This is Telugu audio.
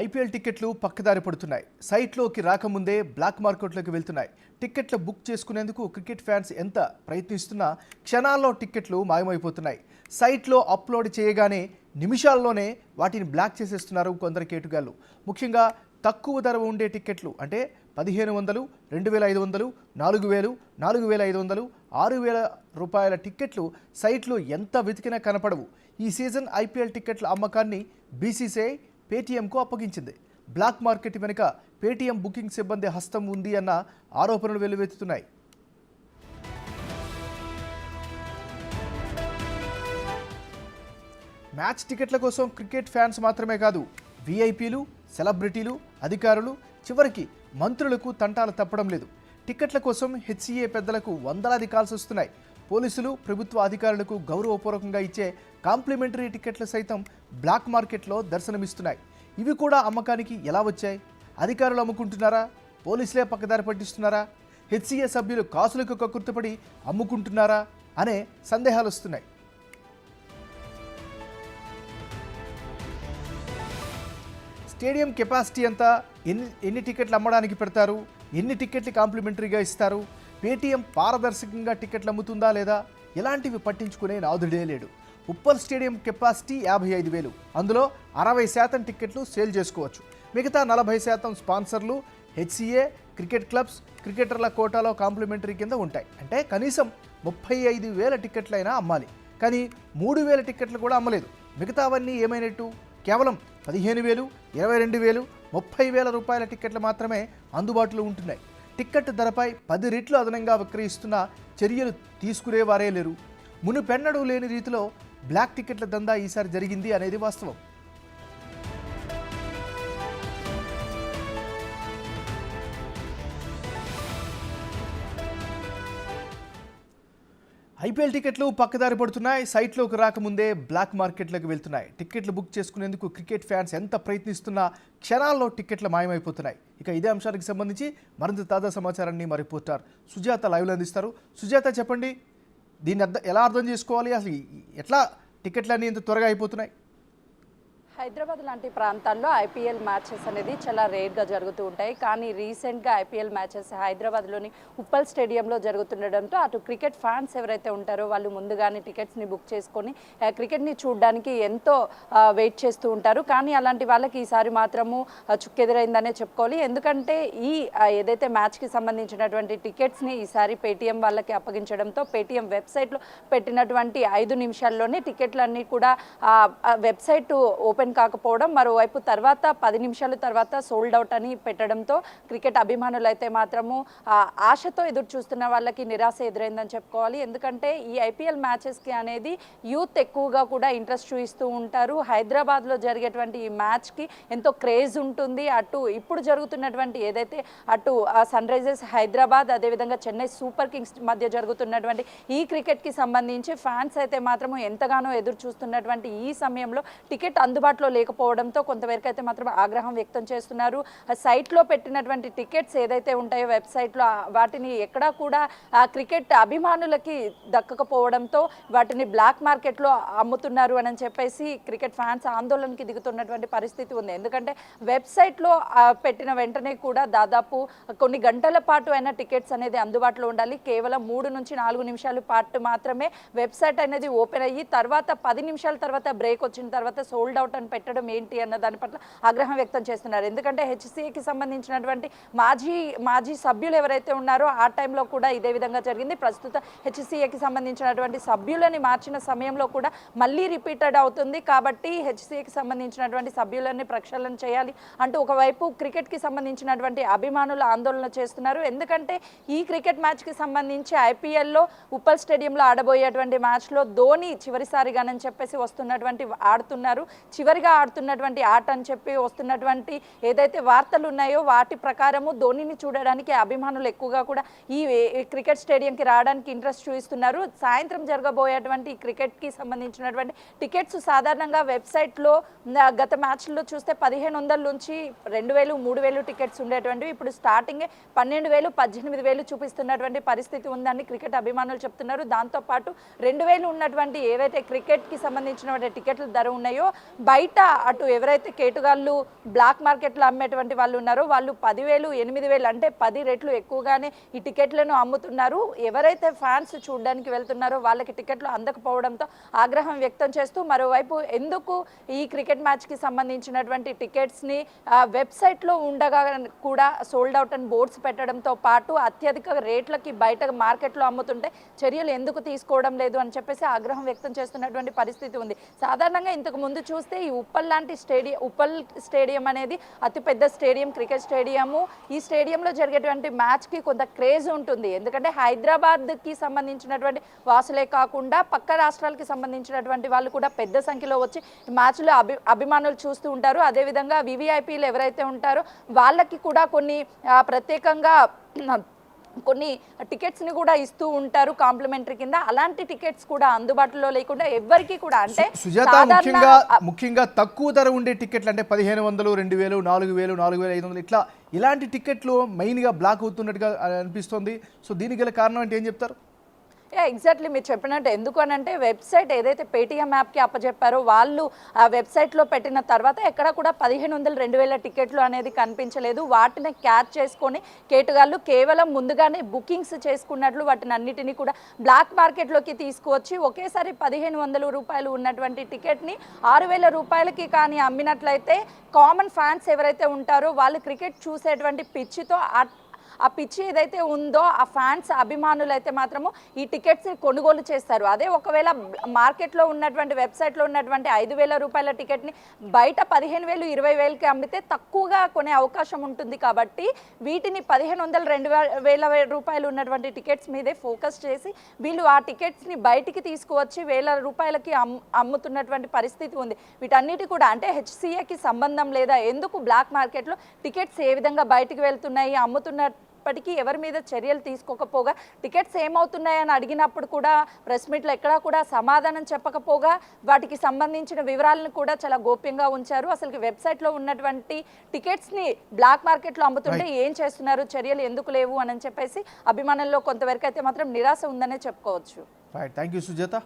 ఐపీఎల్ టికెట్లు పక్కదారి పడుతున్నాయి. సైట్లోకి రాకముందే బ్లాక్ మార్కెట్లోకి వెళ్తున్నాయి. టికెట్లు బుక్ చేసుకునేందుకు క్రికెట్ ఫ్యాన్స్ ఎంత ప్రయత్నిస్తున్నా క్షణాల్లో టికెట్లు మాయమైపోతున్నాయి. సైట్లో అప్లోడ్ చేయగానే నిమిషాల్లోనే వాటిని బ్లాక్ చేసేస్తున్నారు కొందరు కేటుగాళ్ళు. ముఖ్యంగా తక్కువ ధర ఉండే టికెట్లు అంటే 1500, 2500, 4000, 4500, 6000 రూపాయల టికెట్లు సైట్లో ఎంత వెతికినా కనపడవు. ఈ సీజన్ ఐపీఎల్ టికెట్ల అమ్మకాన్ని బీసీసీఐ పేటీఎంకు అప్పగించింది. బ్లాక్ మార్కెట్ వెనుక పేటీఎం బుకింగ్ సిబ్బంది హస్తం ఉంది అన్న ఆరోపణలు వెల్లువెత్తుతున్నాయి. మ్యాచ్ టికెట్ల కోసం క్రికెట్ ఫ్యాన్స్ మాత్రమే కాదు, వీఐపీలు, సెలబ్రిటీలు, అధికారులు, చివరికి మంత్రులకు తంటాలు తప్పడం లేదు. టికెట్ల కోసం హెచ్సీఏ పెద్దలకు వందలాది కాల్స్ వస్తున్నాయి. పోలీసులు, ప్రభుత్వ అధికారులకు గౌరవపూర్వకంగా ఇచ్చే కాంప్లిమెంటరీ టికెట్లు సైతం బ్లాక్ మార్కెట్లో దర్శనమిస్తున్నాయి. ఇవి కూడా అమ్మకానికి ఎలా వచ్చాయి? అధికారులు అమ్ముకుంటున్నారా? పోలీసులే పక్కదారి పట్టిస్తున్నారా? హెచ్సీఏ సభ్యులు కాసులకు కక్కుర్తిపడి అమ్ముకుంటున్నారా అనే సందేహాలు వస్తున్నాయి. స్టేడియం కెపాసిటీ ఎంత? ఎన్ని టికెట్లు అమ్మడానికి పెడతారు? ఎన్ని టికెట్లు కాంప్లిమెంటరీగా ఇస్తారు? పేటీఎం పారదర్శకంగా టికెట్లు అమ్ముతుందా లేదా? ఇలాంటివి పట్టించుకునే నాదుడే లేడు. Uppal stadium capacity 55,000. అందులో 60% టికెట్లు సేల్ చేసుకోవచ్చు. మిగతా 40% స్పాన్సర్లు, హెచ్సీఏ, క్రికెట్ క్లబ్స్, క్రికెటర్ల కోటాలో కాంప్లిమెంటరీ కింద ఉంటాయి. అంటే కనీసం 35,000 టికెట్లైనా అమ్మాలి. కానీ 3,000 టికెట్లు కూడా అమ్మలేదు. మిగతావన్నీ ఏమైనట్టు? కేవలం 15,000, 22,000, 30,000 రూపాయల టికెట్లు మాత్రమే అందుబాటులో ఉంటున్నాయి. టికెట్ ధరపై 10 రెట్లు అదనంగా విక్రయిస్తున్న చర్యలు తీసుకునేవారే లేరు. మునుపెన్నడూ లేని రీతిలో బ్లాక్ టికెట్ల దందా ఈసారి జరిగింది అనేది వాస్తవం. ఐపీఎల్ టికెట్లు పక్కదారి పడుతున్నాయి. సైట్లోకి రాకముందే బ్లాక్ మార్కెట్లోకి వెళ్తున్నాయి. టికెట్లు బుక్ చేసుకునేందుకు క్రికెట్ ఫ్యాన్స్ ఎంత ప్రయత్నిస్తున్నా క్షణాల్లో టికెట్లు మాయమైపోతున్నాయి. ఇక ఇదే అంశానికి సంబంధించి మరింత తాజా సమాచారాన్ని మా రిపోర్టర్ సుజాత లైవ్లో అందిస్తారు. సుజాత, చెప్పండి, దీన్ని ఎలా అర్థం చేసుకోవాలి? అసలు ఎట్లా టికెట్లన్నీ ఇంత త్వరగా అయిపోతున్నాయి? హైదరాబాద్ లాంటి ప్రాంతాల్లో ఐపీఎల్ మ్యాచెస్ అనేది చాలా రేర్గా జరుగుతూ ఉంటాయి. కానీ రీసెంట్గా ఐపీఎల్ మ్యాచెస్ హైదరాబాద్లోని ఉప్పల్ స్టేడియంలో జరుగుతుండడంతో అటు క్రికెట్ ఫ్యాన్స్ ఎవరైతే ఉంటారో వాళ్ళు ముందుగానే టికెట్స్ని బుక్ చేసుకొని క్రికెట్ని చూడడానికి ఎంతో వెయిట్ చేస్తూ ఉంటారు. కానీ అలాంటి వాళ్ళకి ఈసారి మాత్రము చుక్కెదురైందనే చెప్పుకోవాలి. ఎందుకంటే ఈ ఏదైతే మ్యాచ్కి సంబంధించినటువంటి టికెట్స్ని ఈసారి పేటీఎం వాళ్ళకి అప్పగించడంతో పేటీఎం వెబ్సైట్లో పెట్టినటువంటి 5 నిమిషాల్లోనే టికెట్లన్నీ కూడా వెబ్సైట్ ఓపెన్ కాకపోవడం, మరోవైపు తర్వాత 10 నిమిషాల తర్వాత సోల్డ్ అవుట్ అని పెట్టడంతో క్రికెట్ అభిమానులు అయితే మాత్రము ఆశతో ఎదురు చూస్తున్న వాళ్ళకి నిరాశ ఎదురైందని చెప్పుకోవాలి. ఎందుకంటే ఈ ఐపీఎల్ మ్యాచెస్కి అనేది యూత్ ఎక్కువగా కూడా ఇంట్రెస్ట్ చూపిస్తూ ఉంటారు. హైదరాబాద్లో జరిగేటువంటి ఈ మ్యాచ్కి ఎంతో క్రేజ్ ఉంటుంది. అటు ఇప్పుడు జరుగుతున్నటువంటి ఏదైతే అటు సన్ రైజర్స్ హైదరాబాద్, అదేవిధంగా చెన్నై సూపర్ కింగ్స్ మధ్య జరుగుతున్నటువంటి ఈ క్రికెట్కి సంబంధించి ఫ్యాన్స్ అయితే మాత్రము ఎంతగానో ఎదురు చూస్తున్నటువంటి ఈ సమయంలో టికెట్ అందుబాటులో లేకపోవడంతో కొంతవరకు అయితే మాత్రం ఆగ్రహం వ్యక్తం చేస్తున్నారు. సైట్లో పెట్టినటువంటి టికెట్స్ ఏదైతే ఉంటాయో వెబ్సైట్లో వాటిని ఎక్కడా కూడా క్రికెట్ అభిమానులకి దక్కకపోవడంతో వాటిని బ్లాక్ మార్కెట్లో అమ్ముతున్నారు అని చెప్పేసి క్రికెట్ ఫ్యాన్స్ ఆందోళనకి దిగుతున్నటువంటి పరిస్థితి ఉంది. ఎందుకంటే వెబ్సైట్లో పెట్టిన వెంటనే కూడా దాదాపు కొన్ని గంటల పాటు అయిన టికెట్స్ అనేది అందుబాటులో ఉండాలి. కేవలం 3 నుంచి 4 నిమిషాల పాటు మాత్రమే వెబ్సైట్ అనేది ఓపెన్ అయ్యి తర్వాత 10 నిమిషాల తర్వాత బ్రేక్ వచ్చిన తర్వాత సోల్డ్ అవుట్ అని పెట్టడం ఏంటి అన్న దాని పట్ల ఆగ్రహం వ్యక్తం చేస్తున్నారు. ఎందుకంటే హెచ్సీఏకి సంబంధించినటువంటి మాజీ సభ్యులు ఎవరైతే ఉన్నారో ఆ టైంలో కూడా ఇదే విధంగా జరిగింది. ప్రస్తుత హెచ్సీఏకి సంబంధించినటువంటి సభ్యులని మార్చిన సమయంలో కూడా మళ్ళీ రిపీటెడ్ అవుతుంది. కాబట్టి హెచ్సీఏకి సంబంధించినటువంటి సభ్యులని ప్రక్షాళన చేయాలి అంటూ ఒకవైపు క్రికెట్కి సంబంధించినటువంటి అభిమానులు ఆందోళన చేస్తున్నారు. ఎందుకంటే ఈ క్రికెట్ మ్యాచ్కి సంబంధించి ఐపీఎల్లో ఉప్పల్ స్టేడియంలో ఆడబోయేటువంటి మ్యాచ్లో ధోని చివరిసారిగానని చెప్పేసి ఆడుతున్నారు. చివరిగా ఆడుతున్నటువంటి ఆట అని చెప్పి వస్తున్నటువంటి ఏదైతే వార్తలు ఉన్నాయో వాటి ప్రకారము ధోనిని చూడడానికి అభిమానులు ఎక్కువగా కూడా ఈ క్రికెట్ స్టేడియంకి రావడానికి ఇంట్రెస్ట్ చూపిస్తున్నారు. సాయంత్రం జరగబోయేటువంటి క్రికెట్కి సంబంధించినటువంటి టికెట్స్ సాధారణంగా వెబ్సైట్లో గత మ్యాచ్లో చూస్తే 1,500 నుంచి 2,000, 3,000 టికెట్స్ ఉండేటువంటివి ఇప్పుడు స్టార్టింగే 12,000, 18,000 చూపిస్తున్నటువంటి పరిస్థితి ఉందని క్రికెట్ అభిమానులు చెప్తున్నారు. దాంతోపాటు 2,000 ఉన్నటువంటి ఏవైతే క్రికెట్కి సంబంధించినటువంటి టికెట్ల ధర ఉన్నాయో బయట బయట అటు ఎవరైతే కేటుగాళ్ళు బ్లాక్ మార్కెట్లో అమ్మేటువంటి వాళ్ళు ఉన్నారో వాళ్ళు 10,000 8,000 అంటే 10 రెట్లు ఎక్కువగానే ఈ టికెట్లను అమ్ముతున్నారు. ఎవరైతే ఫ్యాన్స్ చూడడానికి వెళ్తున్నారో వాళ్ళకి టికెట్లు అందకపోవడంతో ఆగ్రహం వ్యక్తం చేస్తూ మరోవైపు ఎందుకు ఈ క్రికెట్ మ్యాచ్కి సంబంధించినటువంటి టికెట్స్ని వెబ్సైట్లో ఉండగా కూడా సోల్డ్ అవుట్ అని బోర్డ్స్ పెట్టడంతో పాటు అత్యధిక రేట్లకి బయట మార్కెట్లో అమ్ముతుంటే చర్యలు ఎందుకు తీసుకోవడం లేదు అని చెప్పేసి ఆగ్రహం వ్యక్తం చేస్తున్నటువంటి పరిస్థితి ఉంది. సాధారణంగా ఇంతకు ముందు చూస్తే ఈ ఉప్పల్ స్టేడియం అనేది అతిపెద్ద స్టేడియం, క్రికెట్ స్టేడియము. ఈ స్టేడియంలో జరిగేటువంటి మ్యాచ్కి కొంత క్రేజ్ ఉంటుంది. ఎందుకంటే హైదరాబాద్కి సంబంధించినటువంటి వాసులే కాకుండా పక్క రాష్ట్రాలకి సంబంధించినటువంటి వాళ్ళు కూడా పెద్ద సంఖ్యలో వచ్చి మ్యాచ్లో అభిమానులు చూస్తూ ఉంటారు. అదేవిధంగా వివిఐపీలు ఎవరైతే ఉంటారో వాళ్ళకి కూడా కొన్ని ప్రత్యేకంగా కొన్ని టికెట్స్ని కూడా ఇస్తూ ఉంటారు కాంప్లిమెంటరీ కింద. అలాంటి టికెట్స్ కూడా అందుబాటులో లేకుండా ఎవరికి కూడా అంటే సుజాత ముఖ్యంగా తక్కువ ధర ఉండే టికెట్లు అంటే 1,500, 2,000, 4,000, 4,500 ఇలాంటి టికెట్లు మెయిన్గా బ్లాక్ అవుతున్నట్టుగా అనిపిస్తుంది. సో దీనికి గల కారణం అంటే ఏం చెప్తారు? ఎగ్జాక్ట్లీ మీరు చెప్పినట్టు. ఎందుకు అని అంటే వెబ్సైట్ ఏదైతే పేటీఎం యాప్కి అప్పచెప్పారో వాళ్ళు ఆ వెబ్సైట్లో పెట్టిన తర్వాత ఎక్కడ కూడా 1,500, 2,000 టికెట్లు అనేది కనిపించలేదు. వాటిని క్యాచ్ చేసుకొని కేటుగాళ్ళు కేవలం ముందుగానే బుకింగ్స్ చేసుకున్నట్లు వాటిని అన్నిటినీ కూడా బ్లాక్ మార్కెట్లోకి తీసుకువచ్చి ఒకేసారి 1,500 రూపాయలు ఉన్నటువంటి టికెట్ని 6,000 రూపాయలకి కానీ అమ్మినట్లయితే కామన్ ఫ్యాన్స్ ఎవరైతే ఉంటారో వాళ్ళు క్రికెట్ చూసేటువంటి పిచ్చితో ఆ పిచ్చి ఏదైతే ఉందో ఆ ఫ్యాన్స్ అభిమానులు అయితే మాత్రము ఈ టికెట్స్ని కొనుగోలు చేస్తారు. అదే ఒకవేళ మార్కెట్లో ఉన్నటువంటి వెబ్సైట్లో ఉన్నటువంటి 5,000 రూపాయల టికెట్ని బయట 15,000, 20,000కి అమ్మితే తక్కువగా కొనే అవకాశం ఉంటుంది. కాబట్టి వీటిని 1,500, 2,000 రూపాయలు ఉన్నటువంటి టికెట్స్ మీదే ఫోకస్ చేసి వీళ్ళు ఆ టికెట్స్ని బయటికి తీసుకువచ్చి 1,000 రూపాయలకి అమ్ముతున్నటువంటి పరిస్థితి ఉంది. వీటన్నిటి కూడా అంటే హెచ్సిఏకి సంబంధం లేదా, ఎందుకు బ్లాక్ మార్కెట్లో టికెట్స్ ఏ విధంగా బయటికి వెళ్తున్నాయి అమ్ముతున్నప్పటికీ ఎవరి మీద చర్యలు తీసుకోకపోగా టికెట్స్ ఏమవుతున్నాయని అడిగినప్పుడు కూడా ప్రెస్ మీట్లో ఎక్కడా కూడా సమాధానం చెప్పకపోగా వాటికి సంబంధించిన వివరాలను కూడా చాలా గోప్యంగా ఉంచారు. అసలు వెబ్సైట్లో ఉన్నటువంటి టికెట్స్ని బ్లాక్ మార్కెట్లో అమ్ముతుంటే ఏం చేస్తున్నారు, చర్యలు ఎందుకు లేవు అని చెప్పేసి అభిమానుల్లో కొంతవరకు అయితే మాత్రం నిరాశ ఉందనే చెప్పుకోవచ్చు. Right, thank you Sujatha.